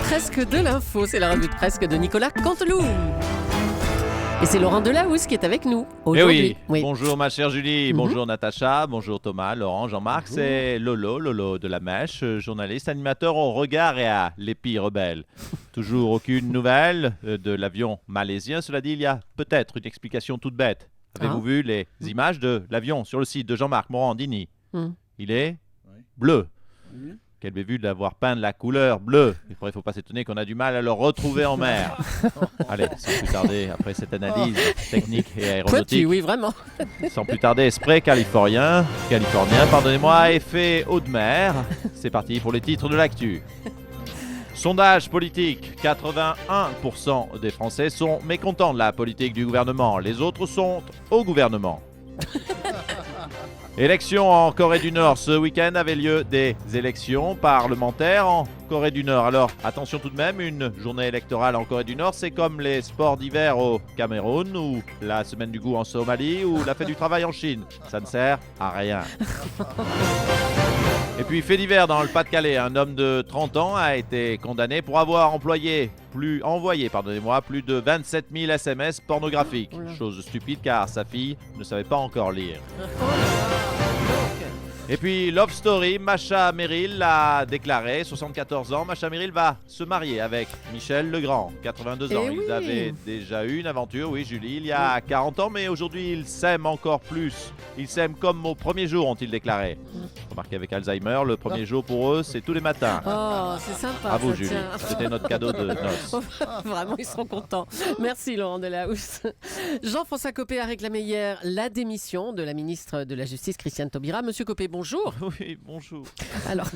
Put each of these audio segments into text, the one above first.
presque de l'info. C'est la revue de presque de Nicolas Canteloup. Et c'est Laurent Delahousse qui est avec nous aujourd'hui. Oui. Bonjour ma chère Julie, bonjour Natacha, bonjour Thomas, Laurent, Jean-Marc, c'est Lolo de la Mèche, journaliste, animateur au regard et à l'épi rebelle. Toujours aucune nouvelle de l'avion malaisien, cela dit il y a peut-être une explication toute bête. Avez-vous vu les images de l'avion sur le site de Jean-Marc Morandini? Il est bleu. Quelle bévue d'avoir peint de la couleur bleue. Il ne faut pas s'étonner qu'on a du mal à le retrouver en mer. Allez, sans plus tarder, après cette analyse technique et aéronautique. Oui, vraiment. Sans plus tarder, spray californien, pardonnez-moi, effet eau de mer. C'est parti pour les titres de l'actu. Sondage politique, 81% des Français sont mécontents de la politique du gouvernement. Les autres sont au gouvernement. Élections en Corée du Nord. Ce week-end avaient lieu des élections parlementaires en Corée du Nord. Alors, attention tout de même, une journée électorale en Corée du Nord, c'est comme les sports d'hiver au Cameroun, ou la semaine du goût en Somalie, ou la fête du travail en Chine. Ça ne sert à rien. Et puis, fait divers dans le Pas-de-Calais, un homme de 30 ans a été condamné pour avoir envoyé plus de 27 000 SMS pornographiques. Chose stupide car sa fille ne savait pas encore lire. Et puis, Love Story, Macha Merrill l'a déclaré, 74 ans. Macha Merrill va se marier avec Michel Legrand, 82 ans. Ils avaient déjà eu une aventure, oui Julie, il y a 40 ans, mais aujourd'hui ils s'aiment encore plus. Ils s'aiment comme au premier jour, ont-ils déclaré. Remarquez, avec Alzheimer, le premier jour pour eux, c'est tous les matins. Oh, c'est sympa. À vous Julie, c'était notre cadeau de noces. Vraiment, ils seront contents. Merci Laurent Delahousse. Jean-François Copé a réclamé hier la démission de la ministre de la Justice, Christiane Taubira. Monsieur Copé, bonjour. Oui, bonjour. Alors,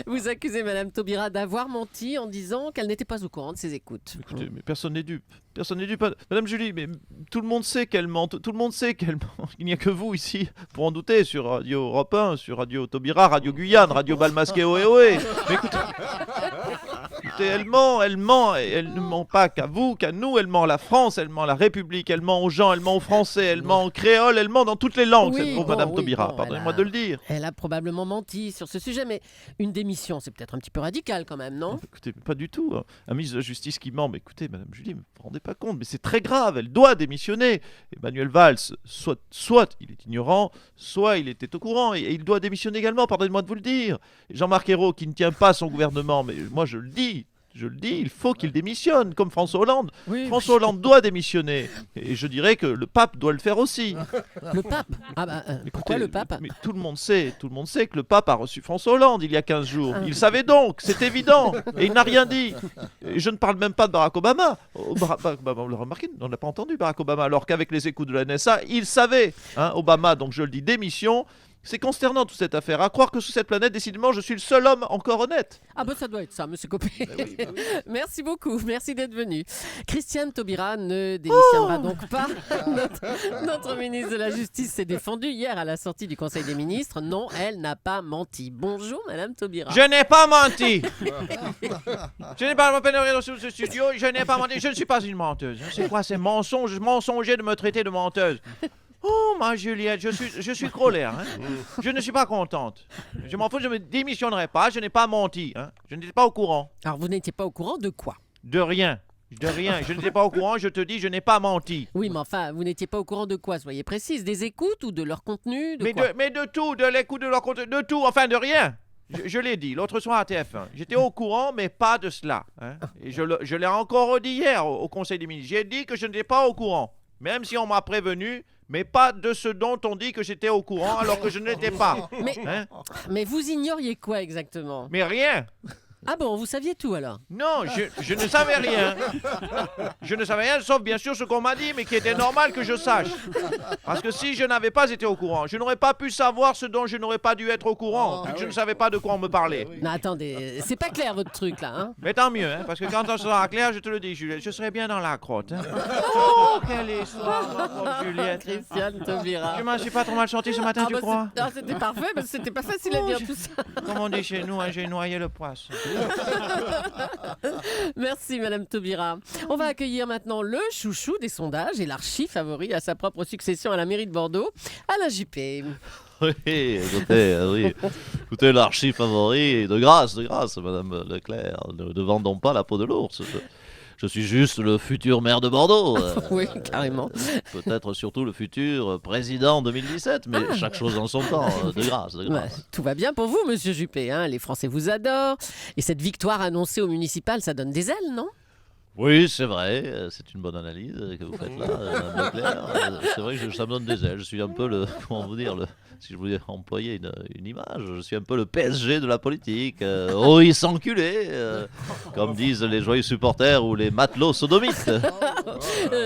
vous accusez Madame Taubira d'avoir menti en disant qu'elle n'était pas au courant de ses écoutes. Écoutez, mais personne n'est dupe. Personne n'est dupe. Madame Julie, mais tout le monde sait qu'elle ment. Tout le monde sait qu'elle ment. Il n'y a que vous ici pour en douter, sur Radio Europe 1, sur Radio Taubira, Radio Guyane, Radio Balmasqué Ohé. Mais écoutez, elle ment. Et elle ne ment pas qu'à vous, qu'à nous. Elle ment à la France, elle ment à la République, elle ment aux gens, elle ment aux Français, elle ment en créole, elle ment dans toutes les langues, cette pauvre Madame Taubira. Pardonnez-moi de le dire. Elle a probablement menti sur ce sujet, mais une démission, c'est peut-être un petit peu radical quand même, non? Écoutez, pas du tout. Un ministre de la Justice qui ment. Mais écoutez, Madame Julie, vous ne vous rendez pas compte, mais c'est très grave. Elle doit démissionner. Emmanuel Valls, soit il est ignorant, soit il était au courant. Et il doit démissionner également, pardonnez-moi de vous le dire. Jean-Marc Ayrault, qui ne tient pas son gouvernement, mais moi je le dis, il faut qu'il démissionne, comme François Hollande. François Hollande doit démissionner. Et je dirais que le pape doit le faire aussi. Le pape? Pourquoi le pape? Mais tout le monde sait que le pape a reçu François Hollande il y a 15 jours. Il savait donc, c'est évident. Et il n'a rien dit. Et je ne parle même pas de Barack Obama. Barack Obama, vous le remarquez, on n'a pas entendu Barack Obama, alors qu'avec les écoutes de la NSA, il savait. Obama, donc je le dis, démission. C'est consternant toute cette affaire. À croire que sur cette planète, décidément, je suis le seul homme encore honnête. Ah ça doit être ça, monsieur Copé. Oui. Merci beaucoup, merci d'être venu. Christiane Taubira ne démissionnera donc pas. Notre ministre de la Justice s'est défendue hier à la sortie du Conseil des ministres. Non, elle n'a pas menti. Bonjour, Madame Taubira. Je n'ai pas menti. Je n'ai pas pénétré dans ce studio. Je n'ai pas menti. Je ne suis pas une menteuse. C'est quoi ces mensonges mensongers de me traiter de menteuse? Oh, ma Juliette, je suis colère. Je ne suis pas contente. Je m'en fous, je ne me démissionnerai pas. Je n'ai pas menti. Je n'étais pas au courant. Alors, vous n'étiez pas au courant de quoi? De rien. Je n'étais pas au courant, je te dis, je n'ai pas menti. Oui, mais enfin, vous n'étiez pas au courant de quoi? Soyez précise. Des écoutes ou de leur contenu? Mais de tout, de l'écoute, de leur contenu, de tout, enfin de rien. Je l'ai dit l'autre soir à TF1. J'étais au courant, mais pas de cela. Et je l'ai encore redit hier au Conseil des ministres. J'ai dit que je n'étais pas au courant. Même si on m'a prévenu, mais pas de ce dont on dit que j'étais au courant alors que je ne l'étais pas. Mais vous ignoriez quoi exactement? Mais rien. Ah bon, vous saviez tout alors? Non, je ne savais rien. Je ne savais rien, sauf bien sûr ce qu'on m'a dit, mais qui était normal que je sache. Parce que si je n'avais pas été au courant, je n'aurais pas pu savoir ce dont je n'aurais pas dû être au courant, puisque je ne savais pas de quoi on me parlait. Non, attendez, c'est pas clair votre truc là, Mais tant mieux, parce que quand on sera clair, je te le dis, Juliette, je serai bien dans la crotte. Oh, quelle histoire, ma pauvre Juliette. Christiane Taubira. Je m'en suis pas trop mal sorti ce matin, tu crois? Non, c'était parfait, parce que c'était pas facile à dire tout ça. Comme on dit chez nous, j'ai noyé le poisson. Merci Madame Taubira. On va accueillir maintenant le chouchou des sondages et l'archi favori à sa propre succession à la mairie de Bordeaux, Alain Juppé. Oui, écoutez, l'archi-favori, de grâce, Madame Leclerc, ne vendons pas la peau de l'ours. Je suis juste le futur maire de Bordeaux. Oui, carrément. Peut-être surtout le futur président en 2017, mais chaque chose en son temps, de grâce. Tout va bien pour vous, Monsieur Juppé, hein. Les Français vous adorent. Et cette victoire annoncée au municipal, ça donne des ailes, non? Oui, c'est vrai, c'est une bonne analyse que vous faites là, Madame Leclerc. C'est vrai que ça me donne des ailes. Je suis un peu comment vous dire, si je voulais employer une image, je suis un peu le PSG de la politique. Oh, ils s'enculés, comme disent les joyeux supporters ou les matelots sodomites.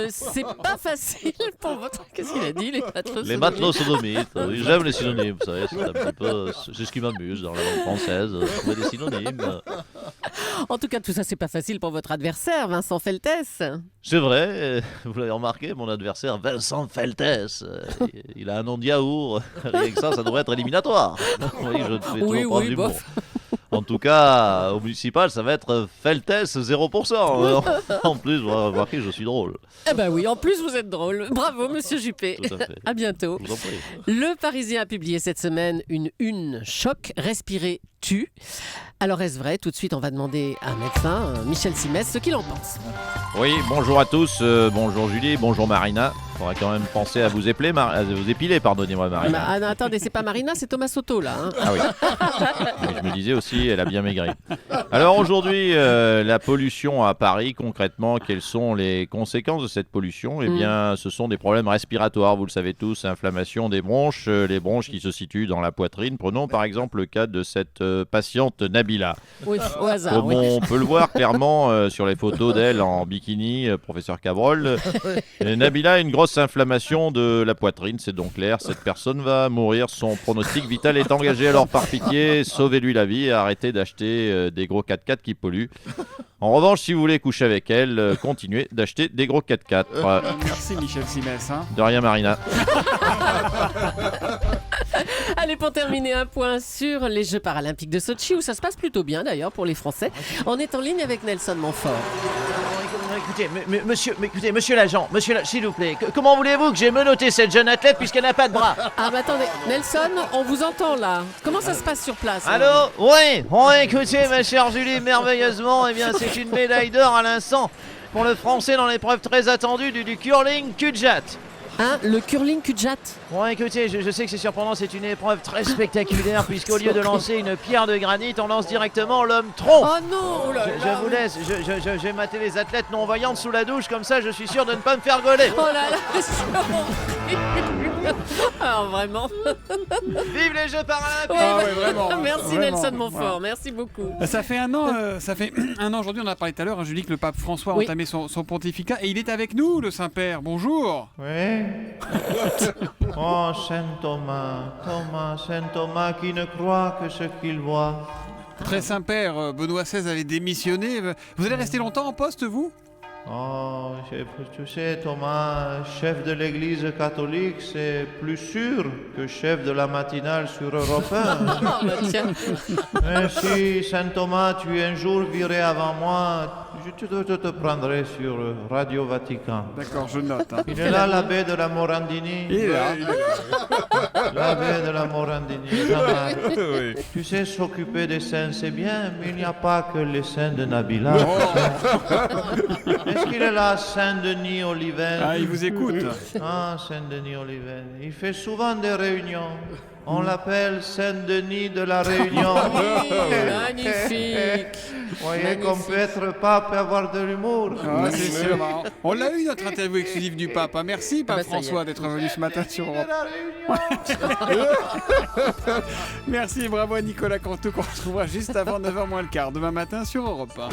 C'est pas facile pour votre... Qu'est-ce qu'il a dit, les matelots sodomites? Les matelots sodomites, oui, j'aime les synonymes, vous savez, c'est ce qui m'amuse dans la langue française, trouver des synonymes. En tout cas, tout ça, c'est pas facile pour votre adversaire, Vincent Feltès. C'est vrai, vous l'avez remarqué, mon adversaire Vincent Feltès, il a un nom de yaourt, rien que ça devrait être éliminatoire. Oui, je ne fais toujours pas d'humour. En tout cas, au municipal, ça va être Feltès 0%. En plus, vous remarquez, je suis drôle. Eh ben oui, en plus, vous êtes drôle. Bravo, Monsieur Juppé. Tout à fait. À bientôt. Je vous en prie. Le Parisien a publié cette semaine une choc, respirer tue. Alors est-ce vrai? Tout de suite, on va demander à un médecin, Michel Simès, ce qu'il en pense. Oui, bonjour à tous, bonjour Julie, bonjour Marina. Il faudra quand même penser à vous épiler, pardonnez-moi Marina. Non, attendez, c'est pas Marina, c'est Thomas Soto là. Hein. Ah oui. Mais je me disais aussi, elle a bien maigri. Alors aujourd'hui, la pollution à Paris, concrètement, quelles sont les conséquences de cette pollution? Eh bien, ce sont des problèmes respiratoires, vous le savez tous, inflammation des bronches, les bronches qui se situent dans la poitrine. Prenons par exemple le cas de cette patiente Nabila. Oui, au hasard. Comme on peut le voir clairement sur les photos d'elle en bikini, professeur Cabrol, Nabila a une grosse inflammation de la poitrine, c'est donc clair. Cette personne va mourir, son pronostic vital est engagé. Alors par pitié, sauvez-lui la vie et arrêtez d'acheter des gros 4x4 qui polluent. En revanche, si vous voulez coucher avec elle, continuez d'acheter des gros 4x4. Merci Michel Simès. Hein. De rien Marina. Allez, pour terminer, un point sur les Jeux paralympiques de Sochi, où ça se passe plutôt bien d'ailleurs pour les Français. On est en ligne avec Nelson Montfort. Écoutez, monsieur l'agent, s'il vous plaît, comment voulez-vous que j'ai menotté cette jeune athlète puisqu'elle n'a pas de bras? Ah, mais attendez, Nelson, on vous entend là. Comment ça se passe sur place? Allô? Oui, écoutez, ma chère Julie, merveilleusement, eh bien, c'est une médaille d'or à l'instant pour le Français dans l'épreuve très attendue du curling Kudjat. Hein, le curling Kudjat? Bon, écoutez, je sais que c'est surprenant, c'est une épreuve très spectaculaire puisqu'au lieu de lancer une pierre de granit, on lance directement l'homme tronc. Oh non! Je vous laisse, je vais mater les athlètes non-voyantes sous la douche, comme ça je suis sûr de ne pas me faire gauler. Oh là là, alors vraiment. Vive les Jeux paralympiques! Ouais, vraiment. Merci Vraiment. Nelson Montfort, Voilà. merci beaucoup. Ça fait un an aujourd'hui, on en a parlé tout à l'heure, hein, Julie, que le pape François a Oui. entamé son pontificat et il est avec nous, le Saint-Père. Bonjour. Oui. Oh, Saint Thomas qui ne croit que ce qu'il voit. Très Saint-Père, Benoît XVI avait démissionné. Vous allez rester longtemps en poste, vous? Oh, tu sais, Thomas, chef de l'église catholique, c'est plus sûr que chef de la matinale sur Europe 1. Ah, bah, tiens. Mais si, Saint Thomas, tu es un jour viré avant moi, je te prendrai sur Radio Vatican. D'accord, je note. Hein. Il est là, l'abbé de la Morandini. Il est là. L'abbé de la Morandini, Jean-Marc. Tu sais, s'occuper des saints, c'est bien, mais il n'y a pas que les saints de Nabila. Est-ce qu'il est là, Saint-Denis Oliven? Ah, il vous écoute. Ah, Saint-Denis Oliven. Il fait souvent des réunions. On l'appelle Saint-Denis de la Réunion. Oui, magnifique. Vous voyez qu'on peut être pape et avoir de l'humour. Ah, c'est sûr. Hein. On l'a eu, notre interview exclusive du pape. Hein. Merci, Pape bah, ça y est. François, d'être venu ce matin sur Europe. De la Réunion. Merci, bravo à Nicolas Cantou qu'on retrouvera juste avant 9h moins le quart demain matin sur Europe 1.